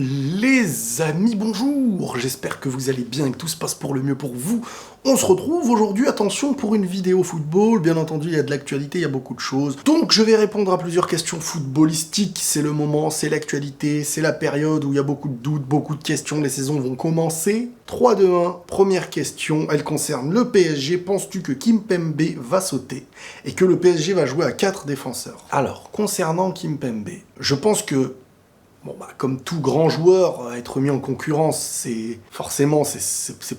Les amis, bonjour. J'espère que vous allez bien et que tout se passe pour le mieux pour vous. On se retrouve aujourd'hui, attention, pour une vidéo football. Bien entendu, il y a de l'actualité, il y a beaucoup de choses. Donc, je vais répondre à plusieurs questions footballistiques. C'est le moment, c'est l'actualité, c'est la période où il y a beaucoup de doutes, beaucoup de questions. Les saisons vont commencer. 3, 2, 1. Première question, elle concerne le PSG. Penses-tu que Kimpembe va sauter et que le PSG va jouer à 4 défenseurs? Alors, concernant Kimpembe, je pense que comme tout grand joueur, être mis en concurrence, c'est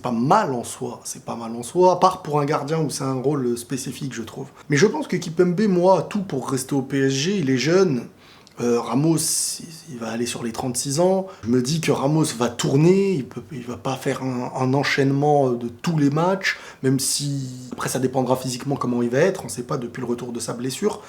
pas mal en soi. C'est pas mal en soi, à part pour un gardien où c'est un rôle spécifique, je trouve. Mais je pense que Kimpembe, moi, a tout pour rester au PSG. Il est jeune. Ramos, il va aller sur les 36 ans. Je me dis que Ramos va tourner. Il va pas faire un enchaînement de tous les matchs, même si après ça dépendra physiquement comment il va être. On sait pas depuis le retour de sa blessure.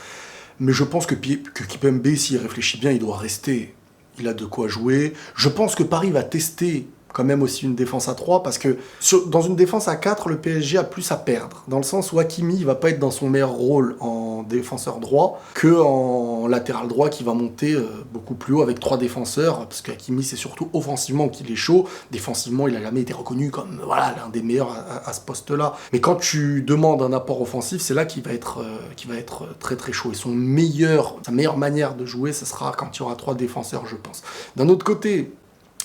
Mais je pense que Kimpembe, s'il réfléchit bien, il doit rester. Il a de quoi jouer. Je pense que Paris va tester quand même aussi une défense à 3 parce que dans une défense à 4, le PSG a plus à perdre. Dans le sens où Hakimi ne va pas être dans son meilleur rôle en défenseur droit qu'en latéral droit qui va monter beaucoup plus haut avec 3 défenseurs parce qu'Hakimi c'est surtout offensivement qu'il est chaud. Défensivement, il n'a jamais été reconnu comme l'un des meilleurs à ce poste-là. Mais quand tu demandes un apport offensif, c'est là qu'il va être très très chaud. Et sa meilleure manière de jouer, ce sera quand il y aura 3 défenseurs, je pense. D'un autre côté,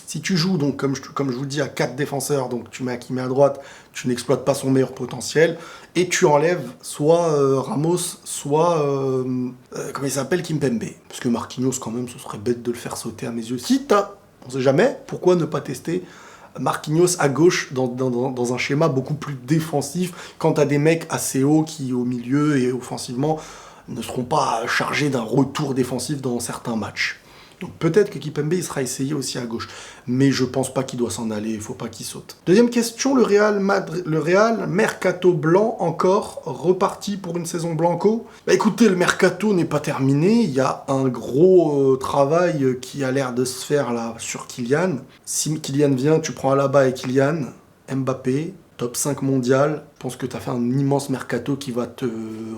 si tu joues, donc, comme je vous dis, à 4 défenseurs, donc tu mets Hakimi à droite, tu n'exploites pas son meilleur potentiel, et tu enlèves soit Ramos, soit, comment il s'appelle, Kimpembe. Parce que Marquinhos, quand même, ce serait bête de le faire sauter à mes yeux. On sait jamais, pourquoi ne pas tester Marquinhos à gauche dans un schéma beaucoup plus défensif, quand tu as des mecs assez hauts qui, au milieu et offensivement, ne seront pas chargés d'un retour défensif dans certains matchs. Donc peut-être que Kimpembe il sera essayé aussi à gauche, mais je pense pas qu'il doit s'en aller, il faut pas qu'il saute. Deuxième question, le Real mercato blanc encore reparti pour une saison blanco. Écoutez, le mercato n'est pas terminé, il y a un gros travail qui a l'air de se faire là sur Kylian. Si Kylian vient, tu prends Alaba et Kylian, Mbappé, top 5 mondial. Je pense que tu as fait un immense mercato qui va te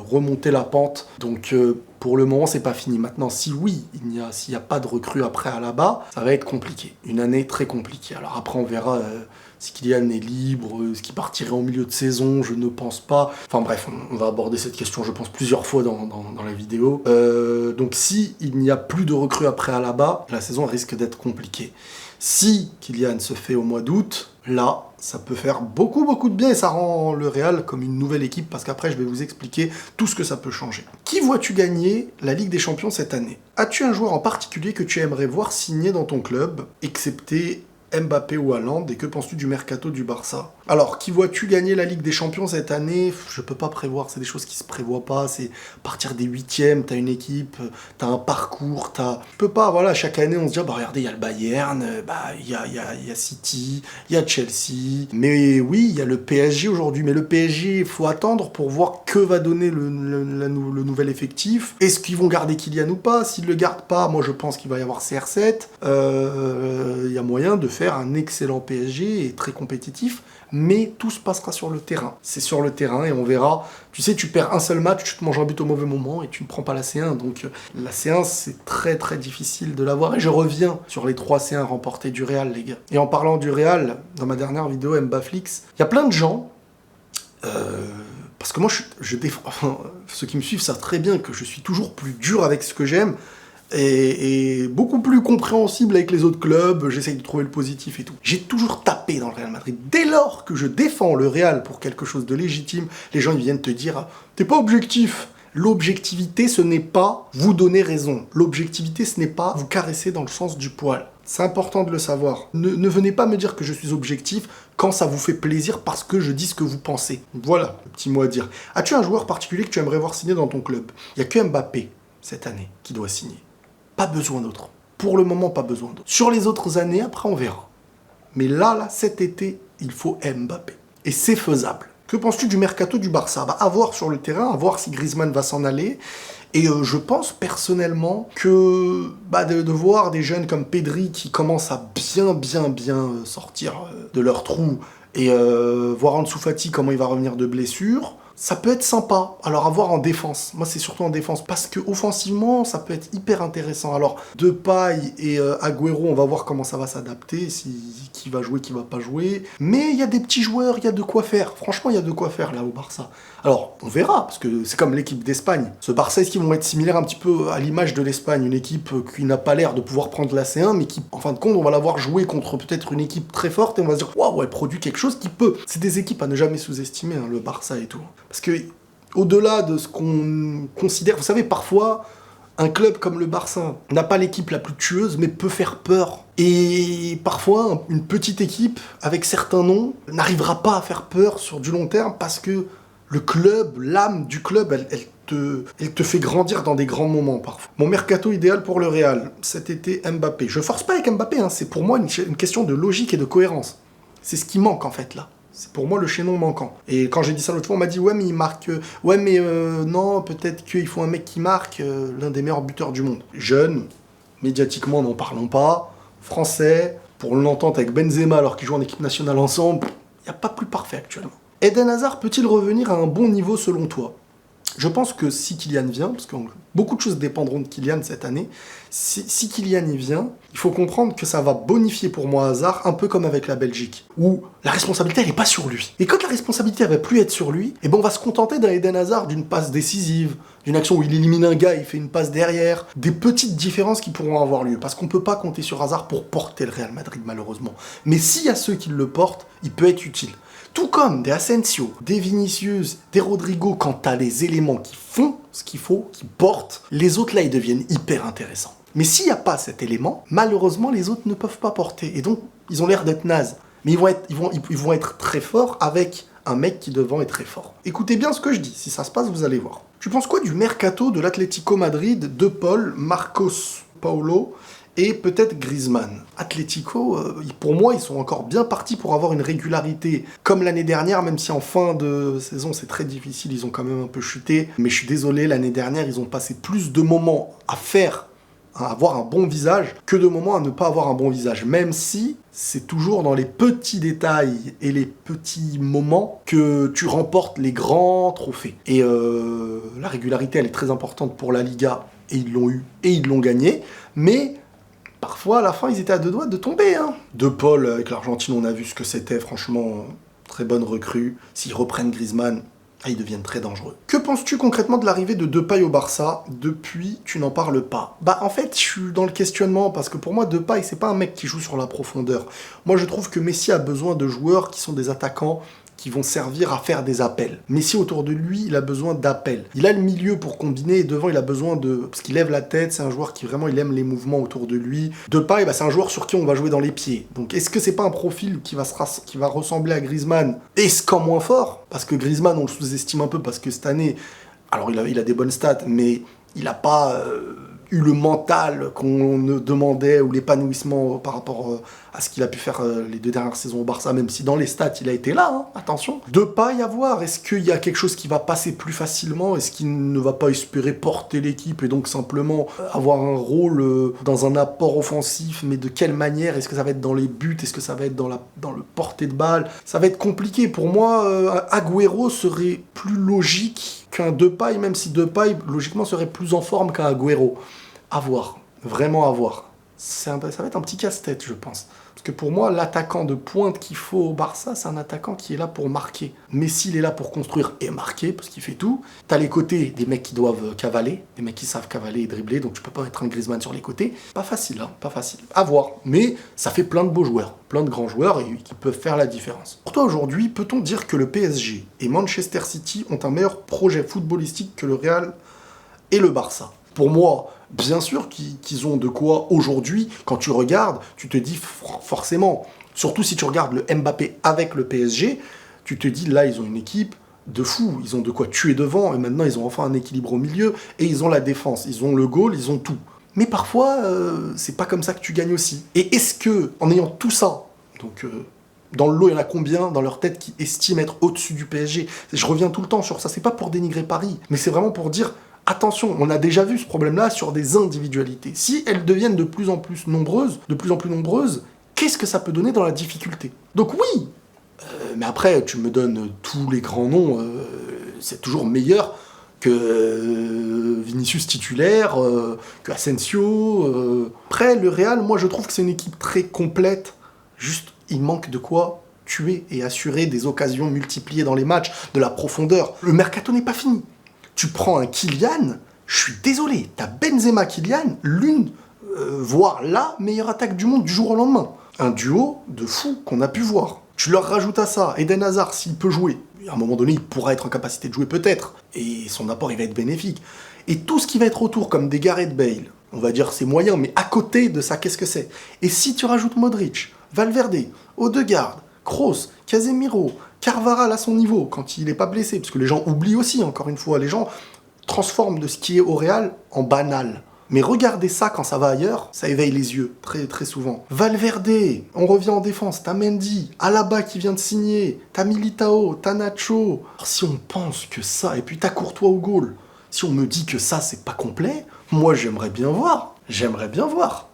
remonter la pente. Donc pour le moment, c'est pas fini. Maintenant, s'il n'y a pas de recrue après Alaba, ça va être compliqué. Une année très compliquée. Alors après, on verra si Kylian est libre, ce qui partirait en milieu de saison, je ne pense pas. Enfin bref, on va aborder cette question, je pense, plusieurs fois dans la vidéo. Donc si il n'y a plus de recrue après Alaba, la saison risque d'être compliquée. Si Kylian se fait au mois d'août, là, ça peut faire beaucoup de bien et ça rend le Real comme une nouvelle équipe parce qu'après je vais vous expliquer tout ce que ça peut changer. Qui vois-tu gagner la Ligue des Champions cette année? As-tu un joueur en particulier que tu aimerais voir signer dans ton club, excepté Mbappé ou Haaland, et que penses-tu du mercato du Barça? Alors, qui vois-tu gagner la Ligue des Champions cette année? Je peux pas prévoir, c'est des choses qui se prévoient pas, c'est à partir des 8e, t'as une équipe, t'as un parcours, Je peux pas, chaque année on se dit, regardez, il y a le Bayern, il y a City, il y a Chelsea, mais oui, il y a le PSG aujourd'hui, mais le PSG, il faut attendre pour voir que va donner le nouvel effectif. Est-ce qu'ils vont garder Kylian ou pas? S'ils le gardent pas, moi je pense qu'il va y avoir CR7, il y a moyen de faire un excellent PSG et très compétitif, mais tout se passera sur le terrain. C'est sur le terrain et on verra. Tu sais, tu perds un seul match, tu te manges un but au mauvais moment et tu ne prends pas la C1. Donc la C1, c'est très très difficile de l'avoir. Et je reviens sur les 3 C1 remportés du Real, les gars. Et en parlant du Real, dans ma dernière vidéo Mbaflix, il y a plein de gens... parce que moi, je défends... Enfin, ceux qui me suivent savent très bien que je suis toujours plus dur avec ce que j'aime. Et beaucoup plus compréhensible avec les autres clubs, j'essaye de trouver le positif et tout. J'ai toujours tapé dans le Real Madrid. Dès lors que je défends le Real pour quelque chose de légitime, les gens ils viennent te dire « T'es pas objectif !» L'objectivité, ce n'est pas vous donner raison. L'objectivité, ce n'est pas vous caresser dans le sens du poil. C'est important de le savoir. Ne venez pas me dire que je suis objectif quand ça vous fait plaisir parce que je dis ce que vous pensez. Voilà, le petit mot à dire. As-tu un joueur particulier que tu aimerais voir signer dans ton club? Il n'y a que Mbappé, cette année, qui doit signer. Pas besoin d'autres. Pour le moment, pas besoin d'autres. Sur les autres années, après, on verra. Mais là, cet été, il faut Mbappé. Et c'est faisable. Que penses-tu du mercato du Barça? À voir sur le terrain, à voir si Griezmann va s'en aller. Et je pense personnellement que de voir des jeunes comme Pedri qui commencent à bien sortir de leur trou et voir Ansu Fati comment il va revenir de blessure, ça peut être sympa. Alors à voir en défense. Moi, c'est surtout en défense. Parce que offensivement, ça peut être hyper intéressant. Alors, Depay et Agüero, on va voir comment ça va s'adapter, qui va jouer, qui va pas jouer. Mais il y a des petits joueurs, il y a de quoi faire. Franchement, il y a de quoi faire là au Barça. Alors, on verra, parce que c'est comme l'équipe d'Espagne. Ce Barça, est-ce qu'ils vont être similaires un petit peu à l'image de l'Espagne? Une équipe qui n'a pas l'air de pouvoir prendre la C1, mais qui, en fin de compte, on va la voir jouer contre peut-être une équipe très forte et on va se dire, waouh, elle produit quelque chose qui peut. C'est des équipes à ne jamais sous-estimer, hein, le Barça et tout. Parce que, au-delà de ce qu'on considère, vous savez, parfois, un club comme le Barça n'a pas l'équipe la plus tueuse, mais peut faire peur. Et parfois, une petite équipe, avec certains noms, n'arrivera pas à faire peur sur du long terme parce que le club, l'âme du club, elle te fait grandir dans des grands moments parfois. Mon mercato idéal pour le Real, cet été, Mbappé. Je force pas avec Mbappé, hein, c'est pour moi une question de logique et de cohérence. C'est ce qui manque en fait là. C'est pour moi le chaînon manquant. Et quand j'ai dit ça l'autre fois, on m'a dit ouais mais il marque... ouais mais non, peut-être qu'il faut un mec qui marque, l'un des meilleurs buteurs du monde. Jeune, médiatiquement n'en parlons pas, français, pour l'entente avec Benzema alors qu'ils jouent en équipe nationale ensemble, il n'y a pas plus parfait actuellement. Eden Hazard peut-il revenir à un bon niveau selon toi? Je pense que si Kylian vient, parce que beaucoup de choses dépendront de Kylian cette année, si Kylian y vient, il faut comprendre que ça va bonifier pour moi Hazard, un peu comme avec la Belgique, où la responsabilité, elle n'est pas sur lui. Et quand la responsabilité, elle va plus être sur lui, et ben on va se contenter d'un Eden Hazard, d'une passe décisive, d'une action où il élimine un gars, il fait une passe derrière, des petites différences qui pourront avoir lieu, parce qu'on ne peut pas compter sur Hazard pour porter le Real Madrid, malheureusement. Mais s'il y a ceux qui le portent, il peut être utile. Tout comme des Asensio, des Vinicius, des Rodrigo, quand t'as les éléments qui font ce qu'il faut, qui portent, les autres là, ils deviennent hyper intéressants. Mais s'il n'y a pas cet élément, malheureusement, les autres ne peuvent pas porter. Et donc, ils ont l'air d'être nazes. Mais ils vont être très forts avec un mec qui devant est très fort. Écoutez bien ce que je dis, si ça se passe, vous allez voir. Tu penses quoi du mercato de l'Atlético Madrid, De Paul, Marcos Paulo et peut-être Griezmann? Atlético, pour moi, ils sont encore bien partis pour avoir une régularité comme l'année dernière, même si en fin de saison, c'est très difficile, ils ont quand même un peu chuté. Mais je suis désolé, l'année dernière, ils ont passé plus de moments à avoir un bon visage, que de moments à ne pas avoir un bon visage. Même si c'est toujours dans les petits détails et les petits moments que tu remportes les grands trophées. Et la régularité, elle est très importante pour la Liga, et ils l'ont eu, et ils l'ont gagné. Mais parfois, à la fin, ils étaient à deux doigts de tomber. Hein. De Paul, avec l'Argentine, on a vu ce que c'était. Franchement, très bonne recrue. S'ils reprennent Griezmann, ils deviennent très dangereux. Que penses-tu concrètement de l'arrivée de Depay au Barça? Depuis, tu n'en parles pas. Bah, en fait, je suis dans le questionnement, parce que pour moi, Depay, c'est pas un mec qui joue sur la profondeur. Moi, je trouve que Messi a besoin de joueurs qui sont des attaquants qui vont servir à faire des appels. Messi, autour de lui, il a besoin d'appels. Il a le milieu pour combiner, et devant, il a besoin de... Parce qu'il lève la tête, c'est un joueur qui vraiment, il aime les mouvements autour de lui. Depay, bah, c'est un joueur sur qui on va jouer dans les pieds. Donc, est-ce que c'est pas un profil qui va ressembler à Griezmann? Est-ce qu'en moins fort? Parce que Griezmann, on le sous-estime un peu, parce que cette année, alors il a des bonnes stats, mais il n'a pas... eu le mental qu'on demandait ou l'épanouissement par rapport à ce qu'il a pu faire les 2 dernières saisons au Barça, même si dans les stats il a été là, hein, attention. De pas y avoir, est-ce qu'il y a quelque chose qui va passer plus facilement? Est-ce qu'il ne va pas espérer porter l'équipe et donc simplement avoir un rôle dans un apport offensif, mais de quelle manière? Est-ce que ça va être dans les buts? Est-ce que ça va être dans le portée de balle? Ça va être compliqué. Pour moi, Agüero serait plus logique qu'un Depay, même si Depay, logiquement, serait plus en forme qu'un Agüero. À voir, vraiment à voir. Ça va être un petit casse-tête, je pense. Parce que pour moi, l'attaquant de pointe qu'il faut au Barça, c'est un attaquant qui est là pour marquer. Messi, il est là pour construire et marquer, parce qu'il fait tout. T'as les côtés, des mecs qui doivent cavaler, des mecs qui savent cavaler et dribbler, donc tu peux pas mettre un Griezmann sur les côtés. Pas facile, hein, pas facile. À voir. Mais ça fait plein de beaux joueurs, plein de grands joueurs et qui peuvent faire la différence. Pour toi, aujourd'hui, peut-on dire que le PSG et Manchester City ont un meilleur projet footballistique que le Real et le Barça? Pour moi, bien sûr qu'ils ont de quoi aujourd'hui. Quand tu regardes, tu te dis forcément, surtout si tu regardes le Mbappé avec le PSG, tu te dis là, ils ont une équipe de fou. Ils ont de quoi tuer devant et maintenant, ils ont enfin un équilibre au milieu et ils ont la défense. Ils ont le goal, ils ont tout. Mais parfois, c'est pas comme ça que tu gagnes aussi. Et est-ce que, en ayant tout ça, donc... dans le lot, il y en a combien dans leur tête qui estiment être au-dessus du PSG? Je reviens tout le temps sur ça, c'est pas pour dénigrer Paris, mais c'est vraiment pour dire, attention, on a déjà vu ce problème-là sur des individualités. Si elles deviennent de plus en plus nombreuses, qu'est-ce que ça peut donner dans la difficulté? Donc oui, mais après, tu me donnes tous les grands noms, c'est toujours meilleur que Vinicius titulaire, que Asensio. Après, le Real, moi je trouve que c'est une équipe très complète. Juste, il manque de quoi tuer et assurer des occasions multipliées dans les matchs, de la profondeur. Le mercato n'est pas fini. Tu prends un Kylian, je suis désolé, t'as Benzema Kylian, voire la meilleure attaque du monde du jour au lendemain. Un duo de fous qu'on a pu voir. Tu leur rajoutes à ça Eden Hazard, s'il peut jouer. À un moment donné, il pourra être en capacité de jouer peut-être. Et son apport, il va être bénéfique. Et tout ce qui va être autour, comme des Gareth Bale, on va dire c'est moyen, mais à côté de ça, qu'est-ce que c'est? Et si tu rajoutes Modric, Valverde, Odegaard, Kroos, Casemiro, Carvajal à son niveau, quand il n'est pas blessé, parce que les gens oublient aussi, encore une fois, les gens transforment de ce qui est au Real en banal. Mais regardez ça quand ça va ailleurs, ça éveille les yeux, très très souvent. Valverde, on revient en défense, t'as Mendy, Alaba qui vient de signer, t'as Militao, t'as Nacho. Alors, si on pense que ça, et puis t'as Courtois au goal, si on me dit que ça c'est pas complet, moi j'aimerais bien voir.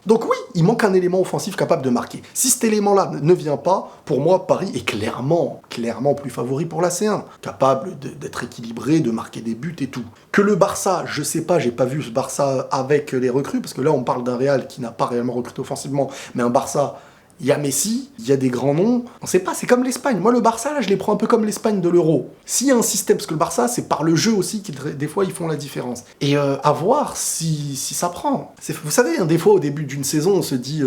Donc oui, il manque un élément offensif capable de marquer. Si cet élément-là ne vient pas, pour moi, Paris est clairement plus favori pour la C1. Capable d'être équilibré, de marquer des buts et tout. Que le Barça, je sais pas, j'ai pas vu ce Barça avec les recrues, parce que là on parle d'un Real qui n'a pas réellement recruté offensivement, mais un Barça... Il y a Messi, il y a des grands noms, on sait pas, c'est comme l'Espagne. Moi, le Barça, là, je les prends un peu comme l'Espagne de l'Euro. S'il y a un système, parce que le Barça, c'est par le jeu aussi qu'ils, des fois, ils font la différence. Et à voir si ça prend. Vous savez, des fois, au début d'une saison, on se dit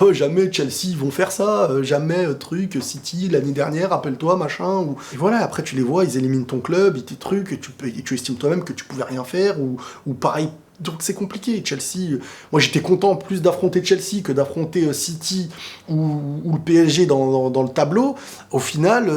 oh, jamais Chelsea vont faire ça, jamais City, l'année dernière, rappelle-toi, machin. Et voilà, après, tu les vois, ils éliminent ton club, ils trucs, et tu estimes toi-même que tu pouvais rien faire, ou pareil. Donc c'est compliqué, Chelsea. Moi j'étais content plus d'affronter Chelsea que d'affronter City ou le PSG dans le tableau. Au final,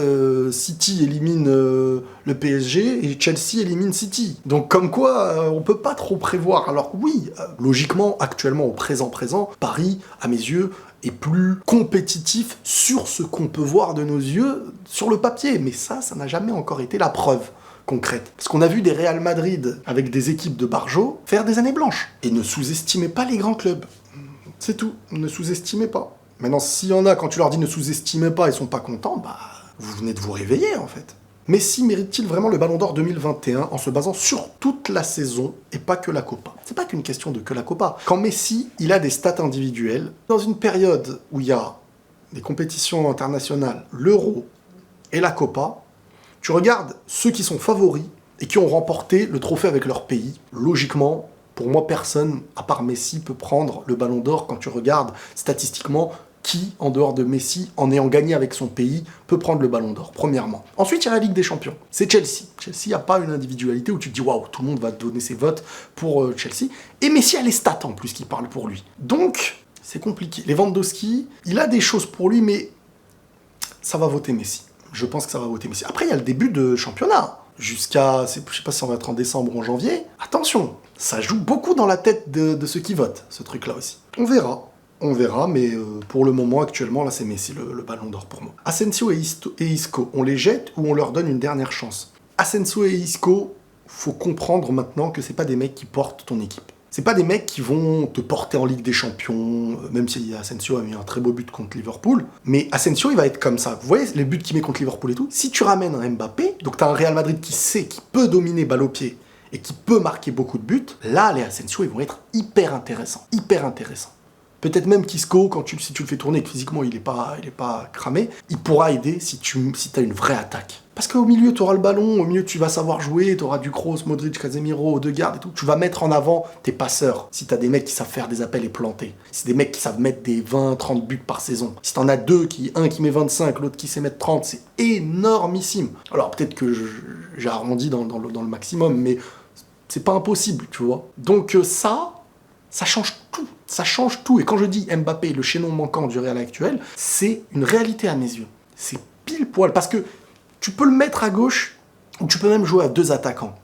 City élimine le PSG et Chelsea élimine City. Donc comme quoi, on peut pas trop prévoir. Alors oui, logiquement, actuellement, au présent, Paris, à mes yeux, est plus compétitif sur ce qu'on peut voir de nos yeux sur le papier. Mais ça n'a jamais encore été la preuve concrète. Parce qu'on a vu des Real Madrid avec des équipes de barjots faire des années blanches. Et ne sous-estimez pas les grands clubs. C'est tout. Ne sous-estimez pas. Maintenant, s'il y en a, quand tu leur dis ne sous-estimez pas, ils sont pas contents, bah, vous venez de vous réveiller, en fait. Messi mérite-t-il vraiment le Ballon d'Or 2021 en se basant sur toute la saison et pas que la Copa? C'est pas qu'une question de que la Copa. Quand Messi, il a des stats individuelles, dans une période où il y a des compétitions internationales, l'Euro et la Copa, tu regardes ceux qui sont favoris et qui ont remporté le trophée avec leur pays. Logiquement, pour moi, personne, à part Messi, peut prendre le Ballon d'Or quand tu regardes statistiquement qui, en dehors de Messi, en ayant gagné avec son pays, peut prendre le Ballon d'Or, premièrement. Ensuite, il y a la Ligue des Champions. C'est Chelsea. Chelsea n'a pas une individualité où tu te dis « Waouh, tout le monde va donner ses votes pour Chelsea ». Et Messi a les stats, en plus, qui parlent pour lui. Donc, c'est compliqué. Lewandowski, il a des choses pour lui, mais ça va voter Messi. Je pense que ça va voter Messi. Après, il y a le début de championnat. Jusqu'à, je sais pas si on va être en décembre ou en janvier. Attention, ça joue beaucoup dans la tête de ceux qui votent, ce truc-là aussi. On verra, mais pour le moment, actuellement, là, c'est Messi, le Ballon d'Or pour moi. Asensio et Isco, on les jette ou on leur donne une dernière chance? Asensio et Isco, faut comprendre maintenant que c'est pas des mecs qui portent ton équipe. C'est pas des mecs qui vont te porter en Ligue des Champions, même si Asensio a mis un très beau but contre Liverpool. Mais Asensio, il va être comme ça. Vous voyez les buts qu'il met contre Liverpool et tout? Si tu ramènes un Mbappé, donc t'as un Real Madrid qui sait, qui peut dominer balle au pied et qui peut marquer beaucoup de buts, là, les Asensio, ils vont être hyper intéressants. Peut-être même qu'Isco, si tu le fais tourner et que physiquement il est pas cramé, il pourra aider si t'as une vraie attaque. Parce qu'au milieu, tu auras le ballon, au milieu, tu vas savoir jouer, tu auras du Kroos, Modric, Casemiro, Odegaard et tout. Tu vas mettre en avant tes passeurs. Si tu as des mecs qui savent faire des appels et planter. Si c'est des mecs qui savent mettre des 20, 30 buts par saison. Si tu en as un qui met 25, l'autre qui sait mettre 30, c'est énormissime. Alors peut-être que j'ai arrondi dans le maximum, mais c'est pas impossible, tu vois. Donc ça change tout. Ça change tout. Et quand je dis Mbappé, le chaînon manquant du Real actuel, c'est une réalité à mes yeux. C'est pile poil. Parce que tu peux le mettre à gauche, ou tu peux même jouer à deux attaquants.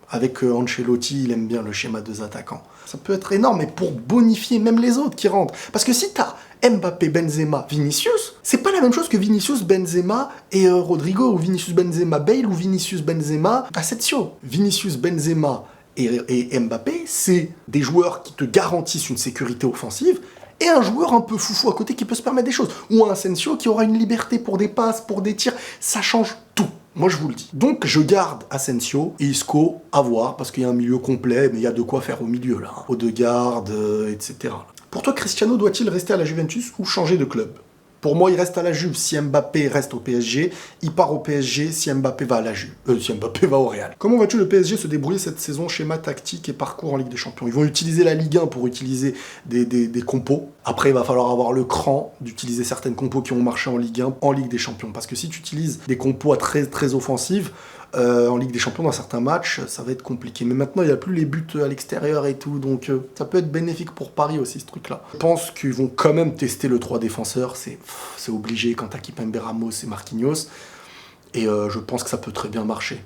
Avec Ancelotti, il aime bien le schéma deux attaquants. Ça peut être énorme, mais pour bonifier même les autres qui rentrent. Parce que si t'as Mbappé, Benzema, Vinicius, c'est pas la même chose que Vinicius, Benzema et Rodrigo, ou Vinicius, Benzema, Bale, ou Vinicius, Benzema, Asensio. Vinicius, Benzema et Mbappé, c'est des joueurs qui te garantissent une sécurité offensive, et un joueur un peu foufou à côté qui peut se permettre des choses. Ou un Asensio qui aura une liberté pour des passes, pour des tirs. Ça change tout. Moi, je vous le dis. Donc, je garde Asensio et Isco à voir, parce qu'il y a un milieu complet, mais il y a de quoi faire au milieu, là. Odegaard, etc. Pour toi, Cristiano doit-il rester à la Juventus ou changer de club? Pour moi, il reste à la Juve si Mbappé reste au PSG. Il part au PSG si Mbappé va à la Juve. Si Mbappé va au Real. Comment vas-tu le PSG se débrouiller cette saison, schéma tactique et parcours en Ligue des Champions? Ils vont utiliser la Ligue 1 pour utiliser des compos. Après, il va falloir avoir le cran d'utiliser certaines compos qui ont marché en Ligue 1 en Ligue des Champions. Parce que si tu utilises des compos très, très offensives, en Ligue des Champions, dans certains matchs, ça va être compliqué. Mais maintenant, il n'y a plus les buts à l'extérieur et tout, donc ça peut être bénéfique pour Paris aussi, ce truc-là. Je pense qu'ils vont quand même tester le 3 défenseurs, c'est obligé quand t'as Kimpembe, Ramos et Marquinhos, et je pense que ça peut très bien marcher.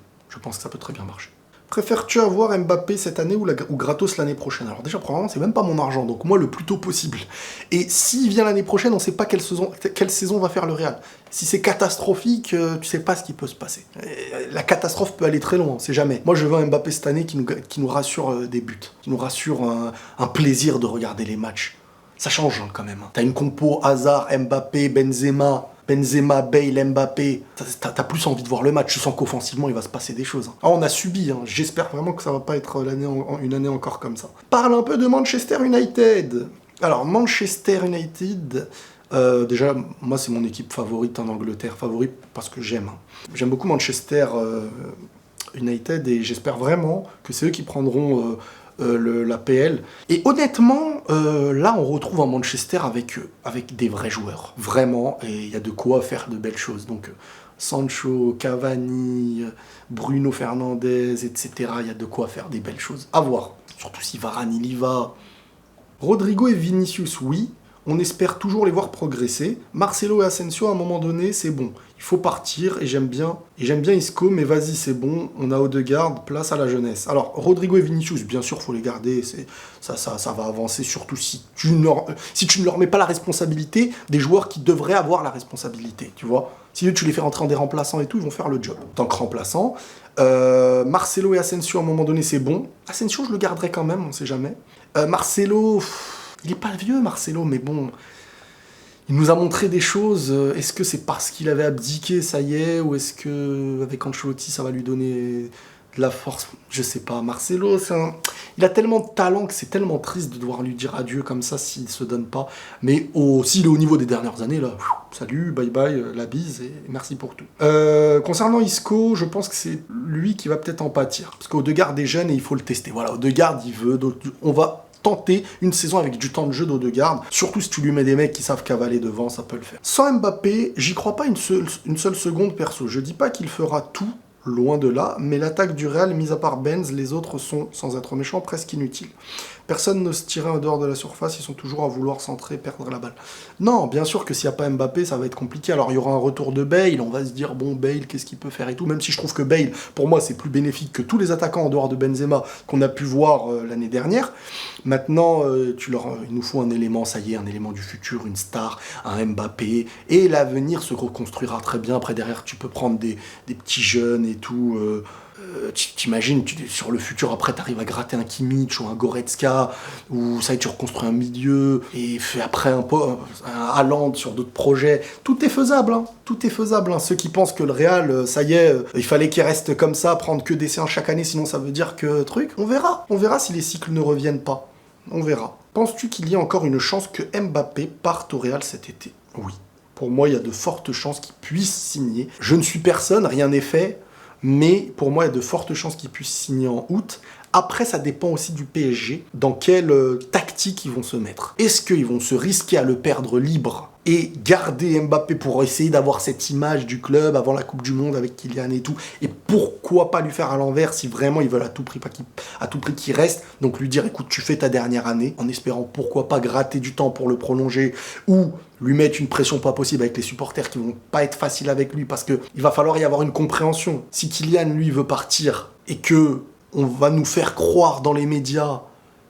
Préfères-tu avoir Mbappé cette année ou gratos l'année prochaine? Alors déjà, probablement, c'est même pas mon argent, donc moi, le plus tôt possible. Et s'il vient l'année prochaine, on ne sait pas quelle saison va faire le Real. Si c'est catastrophique, tu sais pas ce qui peut se passer. La catastrophe peut aller très loin, on sait jamais. Moi, je veux un Mbappé cette année qui nous rassure des buts, qui nous rassure un plaisir de regarder les matchs. Ça change quand même. T'as une compo Hazard, Mbappé, Benzema, Bale, Mbappé. T'as plus envie de voir le match. Je sens qu'offensivement, il va se passer des choses. Ah, on a subi. J'espère vraiment que ça va pas être une année encore comme ça. Parle un peu de Manchester United. Alors, Manchester United... déjà, moi, c'est mon équipe favorite en Angleterre. Favorite parce que j'aime. J'aime beaucoup Manchester United et j'espère vraiment que c'est eux qui prendront... la PL. Et honnêtement, là, on retrouve un Manchester avec des vrais joueurs. Vraiment, et il y a de quoi faire de belles choses. Donc, Sancho, Cavani, Bruno Fernandes, etc. Il y a de quoi faire des belles choses. À voir. Surtout si Varane, il y va. Rodrigo et Vinicius, oui. On espère toujours les voir progresser. Marcelo et Asensio, à un moment donné, c'est bon. Il faut partir, et j'aime bien Isco, mais vas-y, c'est bon. On a Odegaard, place à la jeunesse. Alors, Rodrigo et Vinicius, bien sûr, il faut les garder. Ça va avancer, surtout si tu ne leur mets pas la responsabilité des joueurs qui devraient avoir la responsabilité, tu vois. Si tu les fais rentrer en des remplaçants et tout, ils vont faire le job. En tant que remplaçants, Marcelo et Asensio, à un moment donné, c'est bon. Asensio, je le garderai quand même, on ne sait jamais. Marcelo... Il est pas vieux, Marcelo, mais bon, il nous a montré des choses. Est-ce que c'est parce qu'il avait abdiqué, ça y est, ou est-ce que avec Ancelotti, ça va lui donner de la force? Je sais pas. Marcelo, il a tellement de talent que c'est tellement triste de devoir lui dire adieu comme ça s'il se donne pas. Mais s'il est au niveau des dernières années, là, salut, bye bye, la bise et merci pour tout. Concernant Isco, je pense que c'est lui qui va peut-être en pâtir. Parce qu'Odegaard est jeune et il faut le tester. Voilà, Odegaard, il veut, donc on va tenter une saison avec du temps de jeu d'Odegaard, surtout si tu lui mets des mecs qui savent cavaler devant, ça peut le faire. Sans Mbappé, j'y crois pas une seule seconde perso. Je dis pas qu'il fera tout, loin de là, mais l'attaque du Real, mis à part Benz, les autres sont, sans être méchants, presque inutiles. Personne n'ose tirer en dehors de la surface, ils sont toujours à vouloir centrer, perdre la balle. Non, bien sûr que s'il n'y a pas Mbappé, ça va être compliqué. Alors il y aura un retour de Bale, on va se dire, bon, Bale, qu'est-ce qu'il peut faire et tout, même si je trouve que Bale, pour moi, c'est plus bénéfique que tous les attaquants en dehors de Benzema qu'on a pu voir l'année dernière. Maintenant, il nous faut un élément, ça y est, un élément du futur, une star, un Mbappé, et l'avenir se reconstruira très bien. Après, derrière, tu peux prendre des petits jeunes et tout... T'imagines, sur le futur, après, t'arrives à gratter un Kimmich ou un Goretzka, ou ça y est, tu reconstruis un milieu, et après un Haaland sur d'autres projets. Tout est faisable, hein. Tout est faisable. Hein. Ceux qui pensent que le Real, ça y est, il fallait qu'il reste comme ça, prendre que des séances chaque année, sinon ça veut dire que truc. On verra. On verra si les cycles ne reviennent pas. On verra. Penses-tu qu'il y a encore une chance que Mbappé parte au Real cet été? Oui. Pour moi, il y a de fortes chances qu'il puisse signer. Je ne suis personne, rien n'est fait. Mais pour moi, il y a de fortes chances qu'ils puissent signer en août. Après, ça dépend aussi du PSG, dans quelle tactique ils vont se mettre. Est-ce qu'ils vont se risquer à le perdre libre et garder Mbappé pour essayer d'avoir cette image du club avant la Coupe du Monde avec Kylian et tout, et pourquoi pas lui faire à l'envers si vraiment ils veulent à tout prix qu'il reste, donc lui dire écoute tu fais ta dernière année, en espérant pourquoi pas gratter du temps pour le prolonger, ou lui mettre une pression pas possible avec les supporters qui vont pas être faciles avec lui, parce que il va falloir y avoir une compréhension. Si Kylian lui veut partir et que on va nous faire croire dans les médias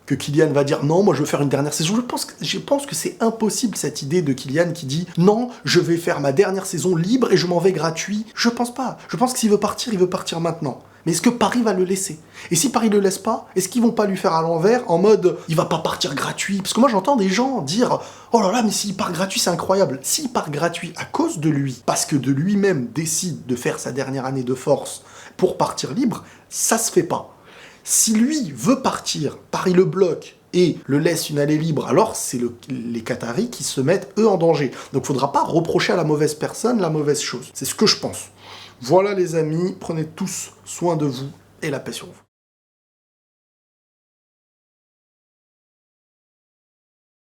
que Kylian va dire non, moi je veux faire une dernière saison. Je pense que c'est impossible cette idée de Kylian qui dit non, je vais faire ma dernière saison libre et je m'en vais gratuit. Je pense pas. Je pense que s'il veut partir, il veut partir maintenant. Mais est-ce que Paris va le laisser? Et si Paris le laisse pas, est-ce qu'ils vont pas lui faire à l'envers en mode il va pas partir gratuit? Parce que moi j'entends des gens dire oh là là, mais s'il part gratuit c'est incroyable. S'il part gratuit à cause de lui, parce que de lui-même décide de faire sa dernière année de force pour partir libre, ça se fait pas. Si lui veut partir, Paris le bloque et le laisse une allée libre, alors c'est les Qataris qui se mettent eux en danger. Donc faudra pas reprocher à la mauvaise personne la mauvaise chose. C'est ce que je pense. Voilà les amis, prenez tous soin de vous et la paix sur vous.